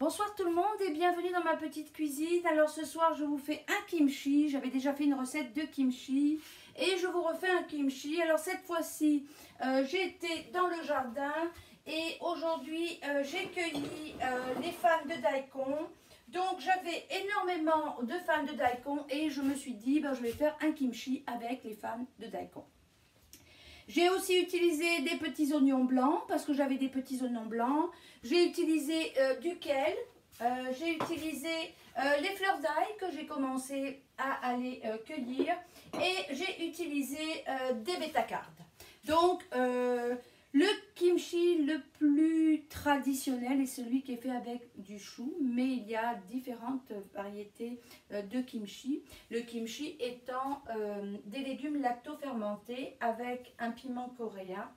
Bonsoir tout le monde et bienvenue dans ma petite cuisine. Alors ce soir je vous fais un kimchi. J'avais déjà fait une recette de kimchi et je vous refais un kimchi. Alors cette fois-ci j'ai été dans le jardin et aujourd'hui j'ai cueilli les fans de daikon. Donc j'avais énormément de fans de daikon et je me suis dit je vais faire un kimchi avec les fans de daikon. J'ai aussi utilisé des petits oignons blancs parce que j'avais des petits oignons blancs. J'ai utilisé du kale. J'ai utilisé les fleurs d'ail que j'ai commencé à aller cueillir. Et j'ai utilisé des bétacardes. Donc le kimchi le plus traditionnel est celui qui est fait avec du chou. Mais il y a différentes variétés de kimchi. Le kimchi étant des légumes lacto-fermentés avec un piment coréen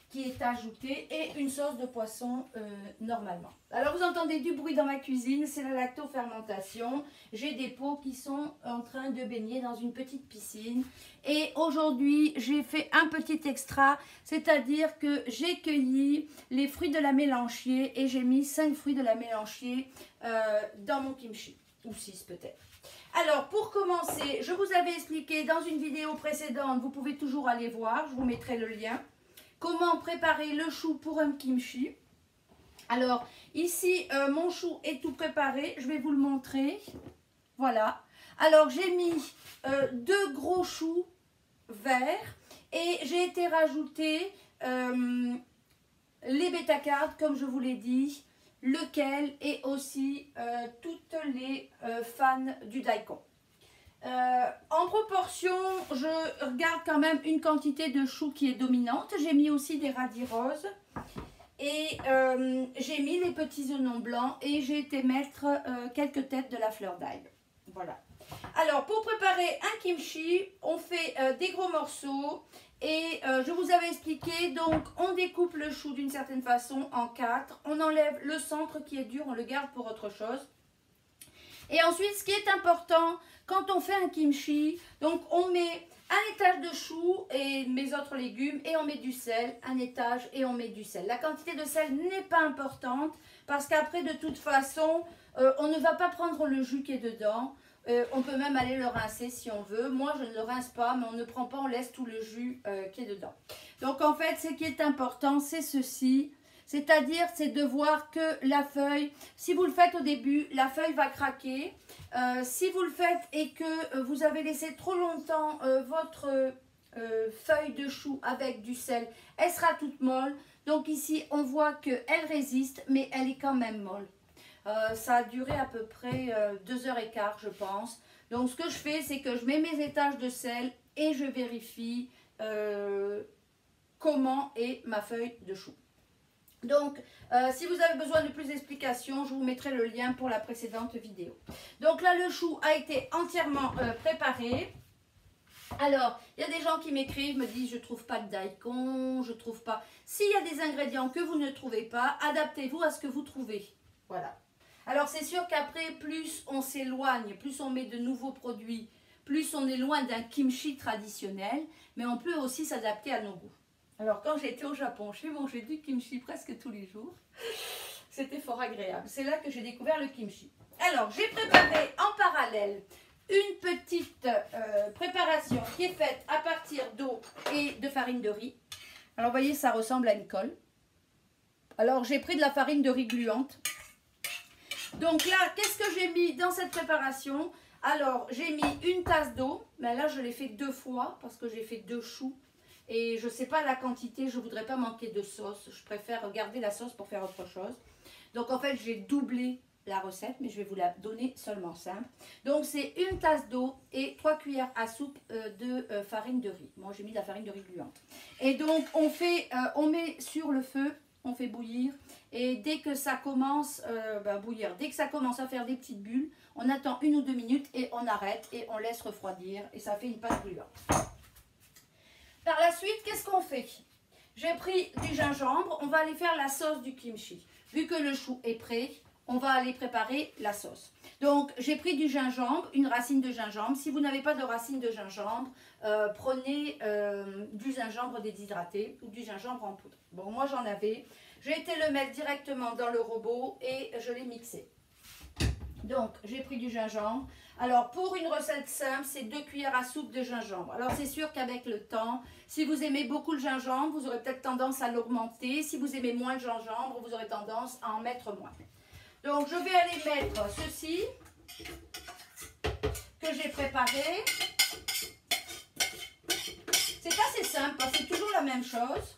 qui est ajouté et une sauce de poisson normalement. Alors vous entendez du bruit dans ma cuisine, c'est la lactofermentation. J'ai des pots qui sont en train de baigner dans une petite piscine. Et aujourd'hui j'ai fait un petit extra, c'est-à-dire que j'ai cueilli les fruits de la mélanchier et j'ai mis 5 fruits de la mélanchier dans mon kimchi, ou 6 peut-être. Alors pour commencer, je vous avais expliqué dans une vidéo précédente, vous pouvez toujours aller voir, je vous mettrai le lien. Comment préparer le chou pour un kimchi. Alors ici mon chou est tout préparé, je vais vous le montrer. Voilà. Alors j'ai mis 2 gros choux verts et j'ai été rajouter les bétacardes comme je vous l'ai dit, lequel et aussi toutes les fans du daikon. En proportion, je regarde quand même une quantité de choux qui est dominante. J'ai mis aussi des radis roses et j'ai mis les petits oignons blancs et j'ai été mettre quelques têtes de la fleur d'ail. Voilà. Alors pour préparer un kimchi, on fait des gros morceaux et je vous avais expliqué, donc on découpe le chou d'une certaine façon en 4. On enlève le centre qui est dur, on le garde pour autre chose. Et ensuite, ce qui est important, quand on fait un kimchi, donc on met un étage de chou et mes autres légumes et on met du sel, un étage et on met du sel. La quantité de sel n'est pas importante parce qu'après, de toute façon, on ne va pas prendre le jus qui est dedans. On peut même aller le rincer si on veut. Moi, je ne le rince pas, mais on ne prend pas, on laisse tout le jus qui est dedans. Donc, en fait, ce qui est important, c'est ceci. C'est-à-dire, c'est de voir que la feuille, si vous le faites au début, la feuille va craquer. Si vous le faites et que vous avez laissé trop longtemps votre feuille de chou avec du sel, elle sera toute molle. Donc ici, on voit qu'elle résiste, mais elle est quand même molle. Ça a duré à peu près 2h15, je pense. Donc ce que je fais, c'est que je mets mes étages de sel et je vérifie comment est ma feuille de chou. Donc, si vous avez besoin de plus d'explications, je vous mettrai le lien pour la précédente vidéo. Donc là, le chou a été entièrement préparé. Alors, il y a des gens qui m'écrivent, me disent, je ne trouve pas de daikon, je ne trouve pas... S'il y a des ingrédients que vous ne trouvez pas, adaptez-vous à ce que vous trouvez. Voilà. Alors, c'est sûr qu'après, plus on s'éloigne, plus on met de nouveaux produits, plus on est loin d'un kimchi traditionnel, mais on peut aussi s'adapter à nos goûts. Alors quand j'étais au Japon, j'ai mangé du kimchi presque tous les jours. C'était fort agréable. C'est là que j'ai découvert le kimchi. Alors j'ai préparé en parallèle une petite préparation qui est faite à partir d'eau et de farine de riz. Alors vous voyez, ça ressemble à une colle. Alors j'ai pris de la farine de riz gluante. Donc là, qu'est-ce que j'ai mis dans cette préparation? Alors j'ai mis une tasse d'eau. Mais là je l'ai fait 2 fois parce que j'ai fait 2 choux. Et je ne sais pas la quantité, je ne voudrais pas manquer de sauce. Je préfère garder la sauce pour faire autre chose. Donc en fait, j'ai doublé la recette, mais je vais vous la donner seulement simple. Donc c'est une tasse d'eau et 3 cuillères à soupe de farine de riz. Moi, j'ai mis de la farine de riz gluante. Et donc on met sur le feu, on fait bouillir. Et dès que ça commence dès que ça commence à faire des petites bulles, on attend 1 ou 2 minutes et on arrête et on laisse refroidir. Et ça fait une pâte bouillante. Par la suite, qu'est-ce qu'on fait? J'ai pris du gingembre, on va aller faire la sauce du kimchi. Vu que le chou est prêt, on va aller préparer la sauce. Donc, j'ai pris du gingembre, une racine de gingembre. Si vous n'avez pas de racine de gingembre, prenez du gingembre déshydraté ou du gingembre en poudre. Bon, moi j'en avais. J'ai été le mettre directement dans le robot et je l'ai mixé. Donc, j'ai pris du gingembre. Alors, pour une recette simple, c'est 2 cuillères à soupe de gingembre. Alors, c'est sûr qu'avec le temps, si vous aimez beaucoup le gingembre, vous aurez peut-être tendance à l'augmenter. Si vous aimez moins le gingembre, vous aurez tendance à en mettre moins. Donc, je vais aller mettre ceci que j'ai préparé. C'est assez simple, parce que c'est toujours la même chose.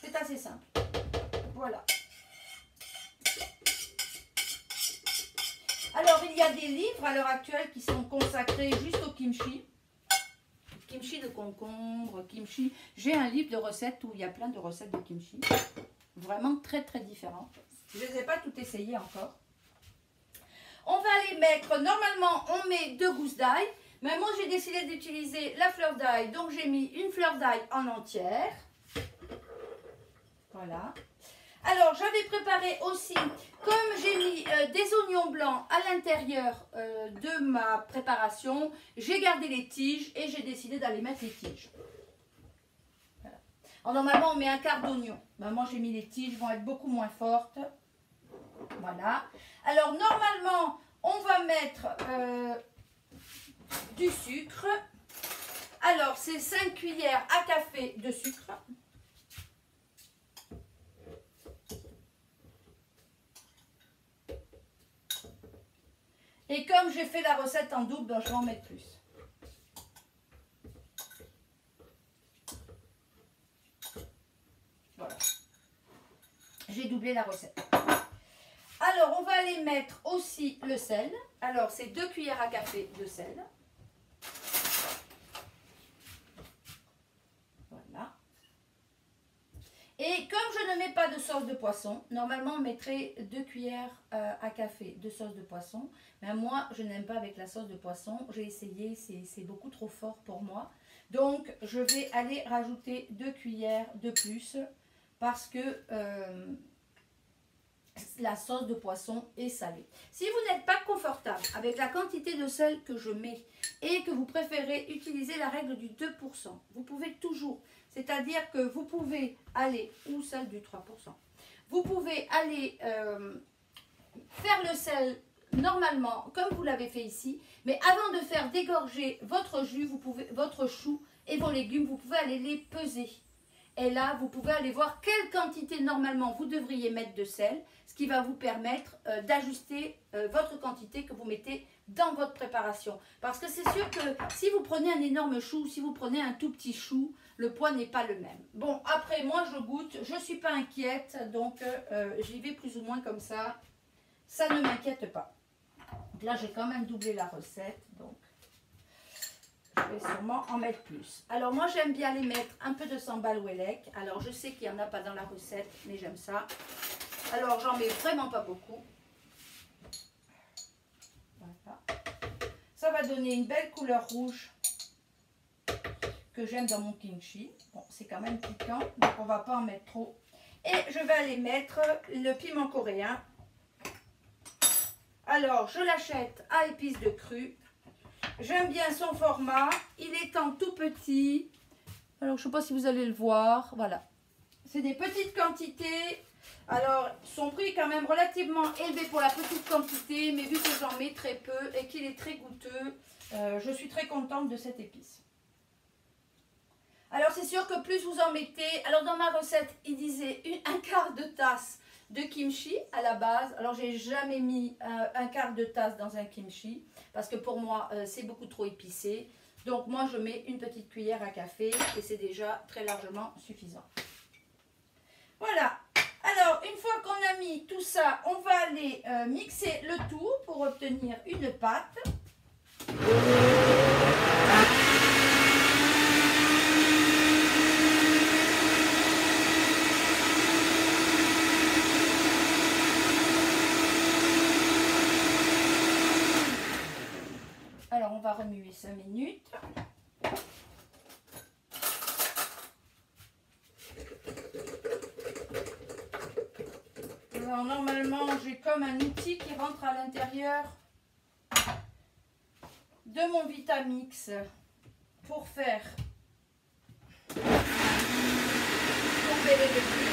C'est assez simple. Voilà. Alors, il y a des livres à l'heure actuelle qui sont consacrés juste au kimchi. Kimchi de concombre, kimchi. J'ai un livre de recettes où il y a plein de recettes de kimchi. Vraiment très très différentes. Je ne les ai pas toutes essayées encore. On va les mettre, normalement on met 2 gousses d'ail. Mais moi j'ai décidé d'utiliser la fleur d'ail. Donc j'ai mis une fleur d'ail en entière. Voilà. Alors, j'avais préparé aussi, comme j'ai mis des oignons blancs à l'intérieur de ma préparation, j'ai gardé les tiges et j'ai décidé d'aller mettre les tiges. Voilà. Alors, normalement, on met un quart d'oignon. Ben, moi, j'ai mis les tiges, vont être beaucoup moins fortes. Voilà. Alors, normalement, on va mettre du sucre. Alors, c'est 5 cuillères à café de sucre. Et comme j'ai fait la recette en double, ben je vais en mettre plus. Voilà. J'ai doublé la recette. Alors, on va aller mettre aussi le sel. Alors, c'est 2 cuillères à café de sel. Voilà. Et comme je ne mets pas de sauce de poisson, normalement on mettrait 2 cuillères à café de sauce de poisson. Mais moi, je n'aime pas avec la sauce de poisson. J'ai essayé, c'est beaucoup trop fort pour moi. Donc, je vais aller rajouter 2 cuillères de plus parce que la sauce de poisson est salée. Si vous n'êtes pas confortable avec la quantité de sel que je mets et que vous préférez utiliser la règle du 2%, vous pouvez toujours, c'est-à-dire que vous pouvez aller, ou celle du 3%, vous pouvez aller faire le sel normalement, comme vous l'avez fait ici, mais avant de faire dégorger votre jus, vous pouvez, votre chou et vos légumes, vous pouvez aller les peser. Et là, vous pouvez aller voir quelle quantité normalement vous devriez mettre de sel, ce qui va vous permettre d'ajuster votre quantité que vous mettez dans votre préparation. Parce que c'est sûr que si vous prenez un énorme chou, si vous prenez un tout petit chou, le poids n'est pas le même. Bon, après, moi, je goûte, je ne suis pas inquiète, donc j'y vais plus ou moins comme ça. Ça ne m'inquiète pas. Donc là, j'ai quand même doublé la recette, donc je vais sûrement en mettre plus. Alors moi, j'aime bien les mettre un peu de sambal welek. Alors je sais qu'il n'y en a pas dans la recette, mais j'aime ça. Alors j'en mets vraiment pas beaucoup. Voilà. Ça va donner une belle couleur rouge que j'aime dans mon kimchi. Bon, c'est quand même piquant, donc on ne va pas en mettre trop. Et je vais aller mettre le piment coréen. Alors, je l'achète à épices de cru. J'aime bien son format. Il est en tout petit. Alors, je ne sais pas si vous allez le voir. Voilà. C'est des petites quantités. Alors, son prix est quand même relativement élevé pour la petite quantité. Mais vu que j'en mets très peu et qu'il est très goûteux, je suis très contente de cette épice. Alors, c'est sûr que plus vous en mettez... Alors, dans ma recette, il disait un quart de tasse de kimchi à la base. Alors, j'ai jamais mis un quart de tasse dans un kimchi parce que pour moi, c'est beaucoup trop épicé. Donc, moi, je mets une petite cuillère à café et c'est déjà très largement suffisant. Voilà. Alors, une fois qu'on a mis tout ça, on va aller mixer le tout pour obtenir une pâte. Alors, on va remuer 5 minutes. Alors, normalement, j'ai comme un outil qui rentre à l'intérieur de mon Vitamix pour faire tomber les légumes.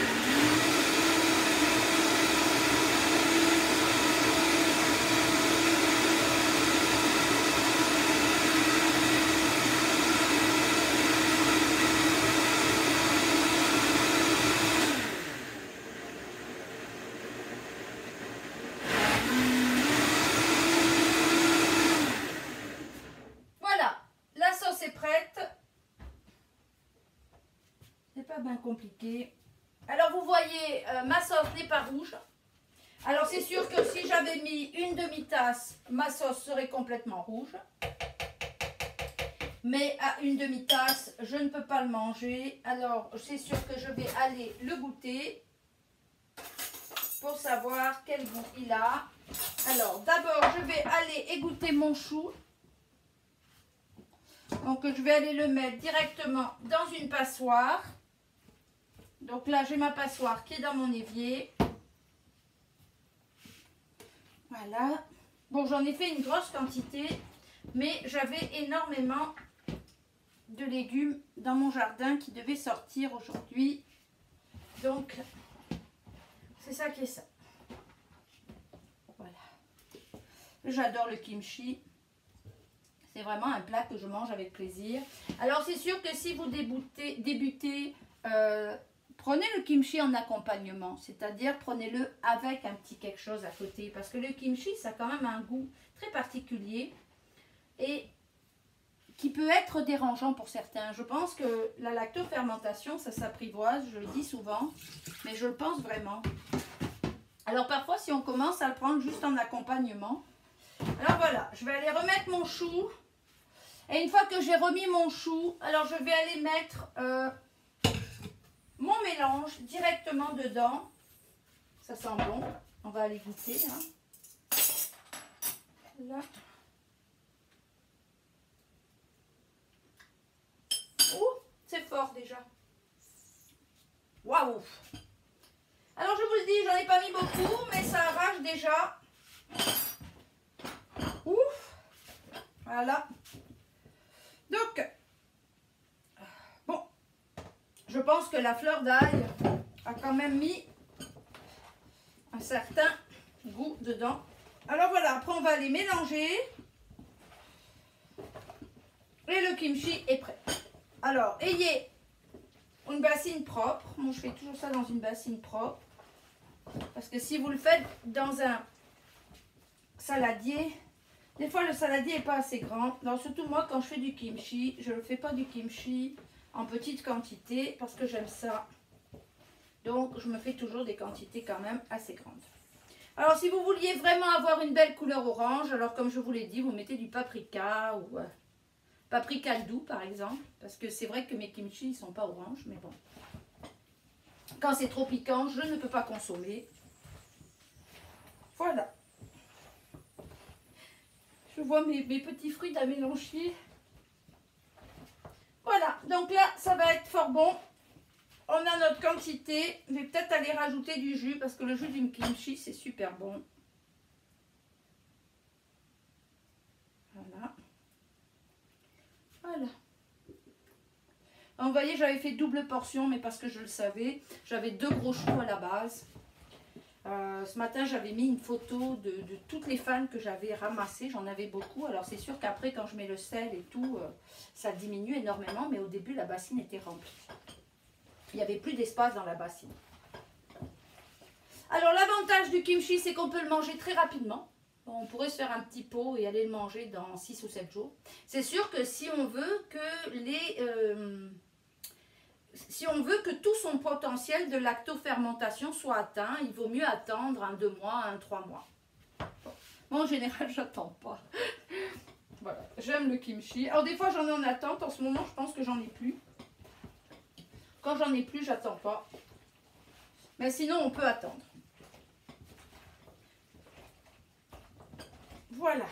bien compliqué. Alors vous voyez, ma sauce n'est pas rouge. Alors c'est sûr que si j'avais mis une demi-tasse, ma sauce serait complètement rouge. Mais à une demi-tasse, je ne peux pas le manger. Alors c'est sûr que je vais aller le goûter pour savoir quel goût il a. Alors d'abord, je vais aller égoutter mon chou. Donc je vais aller le mettre directement dans une passoire. Donc là, j'ai ma passoire qui est dans mon évier. Voilà. Bon, j'en ai fait une grosse quantité, mais j'avais énormément de légumes dans mon jardin qui devaient sortir aujourd'hui. Donc, c'est ça qui est ça. Voilà. J'adore le kimchi. C'est vraiment un plat que je mange avec plaisir. Alors, c'est sûr que si vous débutez, prenez le kimchi en accompagnement. C'est-à-dire, prenez-le avec un petit quelque chose à côté. Parce que le kimchi, ça a quand même un goût très particulier. Et qui peut être dérangeant pour certains. Je pense que la lactofermentation, ça s'apprivoise. Je le dis souvent. Mais je le pense vraiment. Alors, parfois, si on commence à le prendre juste en accompagnement. Alors, voilà. Je vais aller remettre mon chou. Et une fois que j'ai remis mon chou, alors je vais aller mettre mon mélange directement dedans. Ça sent bon. On va aller goûter. Hein. Là. Ouh, c'est fort déjà. Waouh! Alors je vous le dis, j'en ai pas mis beaucoup, mais ça arrache déjà. Ouf! Voilà. Donc, bon, je pense que la fleur d'ail a quand même mis un certain goût dedans. Alors voilà, après on va les mélanger. Et le kimchi est prêt. Alors, ayez une bassine propre. Moi, je fais toujours ça dans une bassine propre. Parce que si vous le faites dans un saladier... Des fois, le saladier n'est pas assez grand. Non, surtout moi, quand je fais du kimchi, je ne fais pas du kimchi en petite quantité parce que j'aime ça. Donc, je me fais toujours des quantités quand même assez grandes. Alors, si vous vouliez vraiment avoir une belle couleur orange, alors comme je vous l'ai dit, vous mettez du paprika ou paprika doux, par exemple. Parce que c'est vrai que mes kimchi, ils ne sont pas oranges, mais bon. Quand c'est trop piquant, je ne peux pas consommer. Voilà. Je vois mes petits fruits à mélanger. Voilà, donc là, ça va être fort bon. On a notre quantité. Je vais peut-être aller rajouter du jus parce que le jus du kimchi, c'est super bon. Voilà. Voilà. Donc, vous voyez, j'avais fait double portion, mais parce que je le savais. J'avais 2 gros choux à la base. Ce matin, j'avais mis une photo de toutes les fans que j'avais ramassées. J'en avais beaucoup. Alors, c'est sûr qu'après, quand je mets le sel et tout, ça diminue énormément. Mais au début, la bassine était remplie. Il n'y avait plus d'espace dans la bassine. Alors, l'avantage du kimchi, c'est qu'on peut le manger très rapidement. On pourrait se faire un petit pot et aller le manger dans 6 ou 7 jours. C'est sûr que si on veut que si on veut que tout son potentiel de lactofermentation soit atteint, il vaut mieux attendre un 2 mois, un 3 mois. Moi, en général, j'attends pas. Voilà, j'aime le kimchi. Alors, des fois, j'en ai en attente. En ce moment, je pense que j'en ai plus. Quand j'en ai plus, j'attends pas. Mais sinon, on peut attendre. Voilà.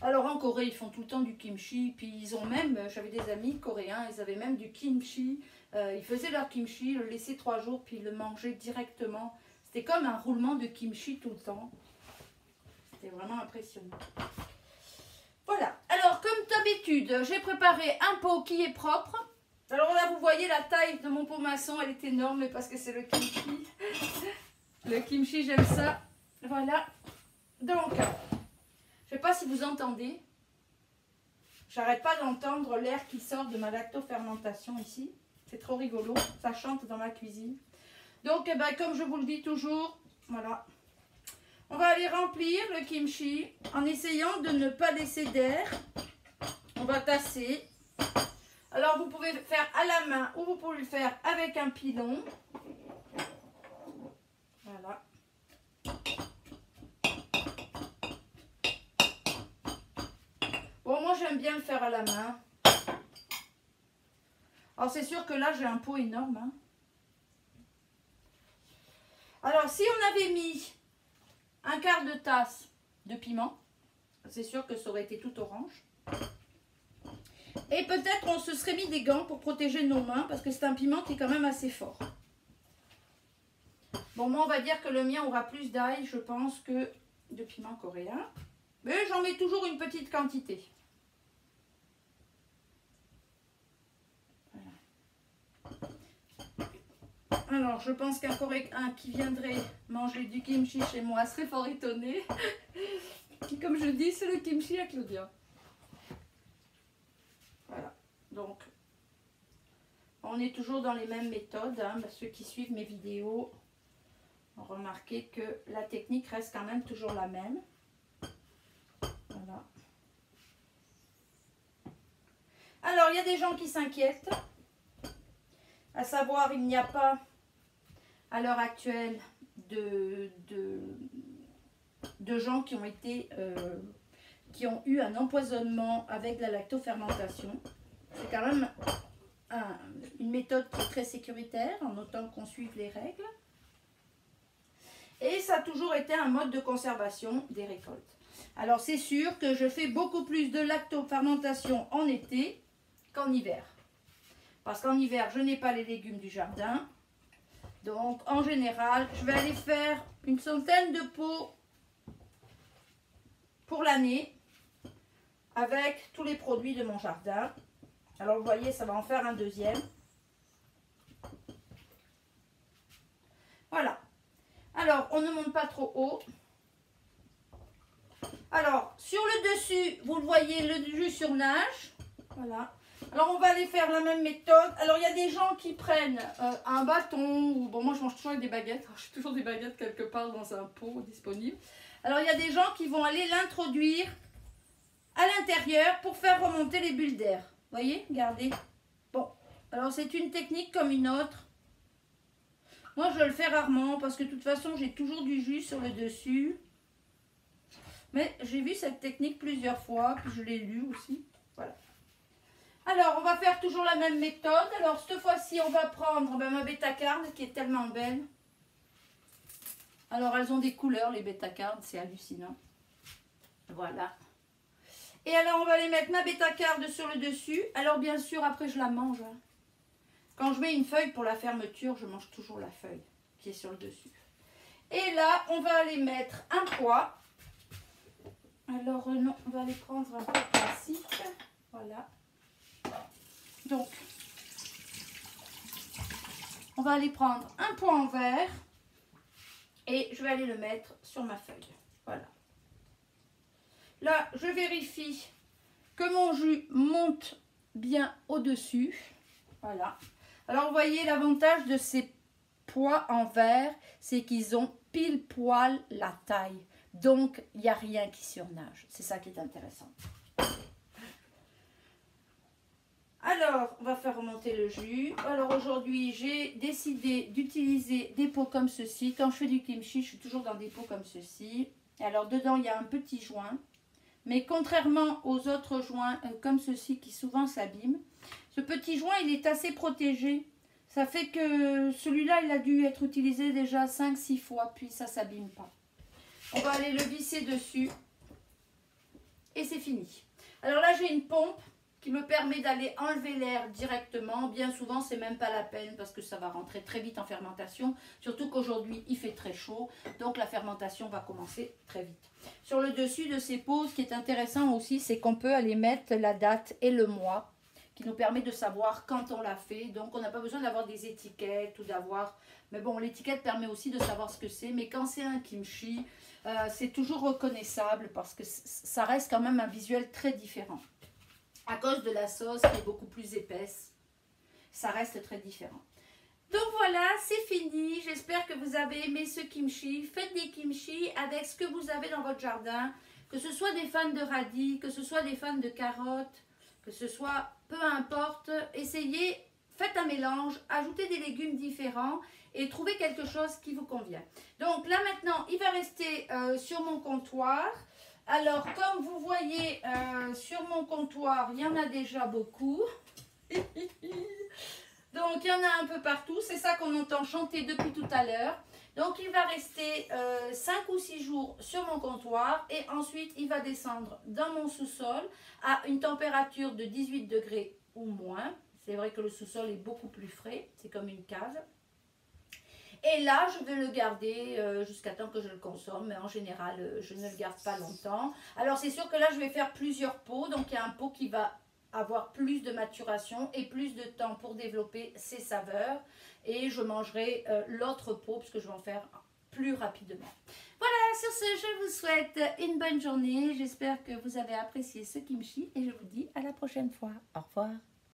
Alors en Corée, ils font tout le temps du kimchi. Puis ils ont même, j'avais des amis coréens, ils avaient même du kimchi. Ils faisaient leur kimchi, le laissaient 3 jours, puis ils le mangeaient directement. C'était comme un roulement de kimchi tout le temps. C'était vraiment impressionnant. Voilà. Alors comme d'habitude, j'ai préparé un pot qui est propre. Alors là, vous voyez la taille de mon pot maçon, elle est énorme parce que c'est le kimchi. Le kimchi, j'aime ça. Voilà. Donc... je ne sais pas si vous entendez. J'arrête pas d'entendre l'air qui sort de ma lactofermentation ici. C'est trop rigolo. Ça chante dans ma cuisine. Donc, eh ben, comme je vous le dis toujours, voilà. On va aller remplir le kimchi en essayant de ne pas laisser d'air. On va tasser. Alors vous pouvez faire à la main ou vous pouvez le faire avec un pilon. Voilà. Bon, moi j'aime bien le faire à la main. Alors c'est sûr que là j'ai un pot énorme. Hein. Alors si on avait mis un quart de tasse de piment, c'est sûr que ça aurait été tout orange. Et peut-être on se serait mis des gants pour protéger nos mains parce que c'est un piment qui est quand même assez fort. Bon, moi on va dire que le mien aura plus d'ail, je pense, que de piment coréen. Mais j'en mets toujours une petite quantité. Voilà. Alors je pense qu'un Coréen qui viendrait manger du kimchi chez moi serait fort étonné. Comme je dis, c'est le kimchi à Claudia. Voilà, donc on est toujours dans les mêmes méthodes. Hein. Ceux qui suivent mes vidéos ont remarqué que la technique reste quand même toujours la même. Voilà. Alors, il y a des gens qui s'inquiètent. À savoir, il n'y a pas à l'heure actuelle de gens qui ont été... qui ont eu un empoisonnement avec la lactofermentation. C'est quand même une méthode qui est très sécuritaire, en autant qu'on suive les règles. Et ça a toujours été un mode de conservation des récoltes. Alors c'est sûr que je fais beaucoup plus de lactofermentation en été qu'en hiver. Parce qu'en hiver, je n'ai pas les légumes du jardin. Donc en général, je vais aller faire une centaine de pots pour l'année, avec tous les produits de mon jardin. Alors vous voyez, ça va en faire un deuxième. Voilà. Alors, on ne monte pas trop haut. Alors, sur le dessus, vous le voyez, le jus surnage. Voilà. Alors, on va aller faire la même méthode. Alors, il y a des gens qui prennent un bâton. Ou bon, moi, je mange toujours avec des baguettes. J'ai toujours des baguettes quelque part dans un pot disponible. Alors, il y a des gens qui vont aller l'introduire à l'intérieur pour faire remonter les bulles d'air. Vous voyez, regardez. Bon, alors c'est une technique comme une autre. Moi, je le fais rarement parce que de toute façon, j'ai toujours du jus sur le dessus. Mais j'ai vu cette technique plusieurs fois, puis je l'ai lu aussi. Voilà. Alors, on va faire toujours la même méthode. Alors, cette fois-ci, on va prendre ma bêta-carde qui est tellement belle. Alors, elles ont des couleurs, les bêta-cardes, c'est hallucinant. Voilà. Et alors, on va aller mettre ma bêta-carde sur le dessus. Alors, bien sûr, après, je la mange. Hein. Quand je mets une feuille pour la fermeture, je mange toujours la feuille qui est sur le dessus. Et là, on va aller mettre un poids. Alors, non, on va aller prendre un poids classique. Voilà. Donc, on va aller prendre un poids en verre. Et je vais aller le mettre sur ma feuille. Voilà. Là, je vérifie que mon jus monte bien au-dessus. Voilà. Alors, vous voyez, l'avantage de ces pois en verre, c'est qu'ils ont pile poil la taille. Donc, il n'y a rien qui surnage. C'est ça qui est intéressant. Alors, on va faire remonter le jus. Alors, aujourd'hui, j'ai décidé d'utiliser des pots comme ceci. Quand je fais du kimchi, je suis toujours dans des pots comme ceci. Alors, dedans, il y a un petit joint. Mais contrairement aux autres joints comme ceci qui souvent s'abîment, ce petit joint, il est assez protégé. Ça fait que celui-là, il a dû être utilisé déjà 5-6 fois, puis ça ne s'abîme pas. On va aller le visser dessus. Et c'est fini. Alors là, j'ai une pompe qui me permet d'aller enlever l'air directement. Bien souvent, c'est même pas la peine parce que ça va rentrer très vite en fermentation. Surtout qu'aujourd'hui, il fait très chaud. Donc, la fermentation va commencer très vite. Sur le dessus de ces pots, ce qui est intéressant aussi, c'est qu'on peut aller mettre la date et le mois qui nous permet de savoir quand on l'a fait. Donc, on n'a pas besoin d'avoir des étiquettes ou d'avoir... Mais bon, l'étiquette permet aussi de savoir ce que c'est. Mais quand c'est un kimchi, c'est toujours reconnaissable parce que ça reste quand même un visuel très différent. À cause de la sauce qui est beaucoup plus épaisse, ça reste très différent. Donc voilà, c'est fini. J'espère que vous avez aimé ce kimchi. Faites des kimchi avec ce que vous avez dans votre jardin. Que ce soit des fans de radis, que ce soit des fans de carottes, que ce soit, peu importe, essayez, faites un mélange, ajoutez des légumes différents et trouvez quelque chose qui vous convient. Donc là maintenant, il va rester sur mon comptoir. Alors comme vous voyez sur mon comptoir, il y en a déjà beaucoup. Donc il y en a un peu partout, c'est ça qu'on entend chanter depuis tout à l'heure. Donc il va rester 5 ou 6 jours sur mon comptoir et ensuite il va descendre dans mon sous-sol à une température de 18 degrés ou moins. C'est vrai que le sous-sol est beaucoup plus frais, c'est comme une cave. Et là, je vais le garder jusqu'à temps que je le consomme, mais en général, je ne le garde pas longtemps. Alors c'est sûr que là, je vais faire plusieurs pots, donc il y a un pot qui va avoir plus de maturation et plus de temps pour développer ses saveurs. Et je mangerai l'autre pot, parce que je vais en faire plus rapidement. Voilà, sur ce, je vous souhaite une bonne journée. J'espère que vous avez apprécié ce kimchi et je vous dis à la prochaine fois. Au revoir.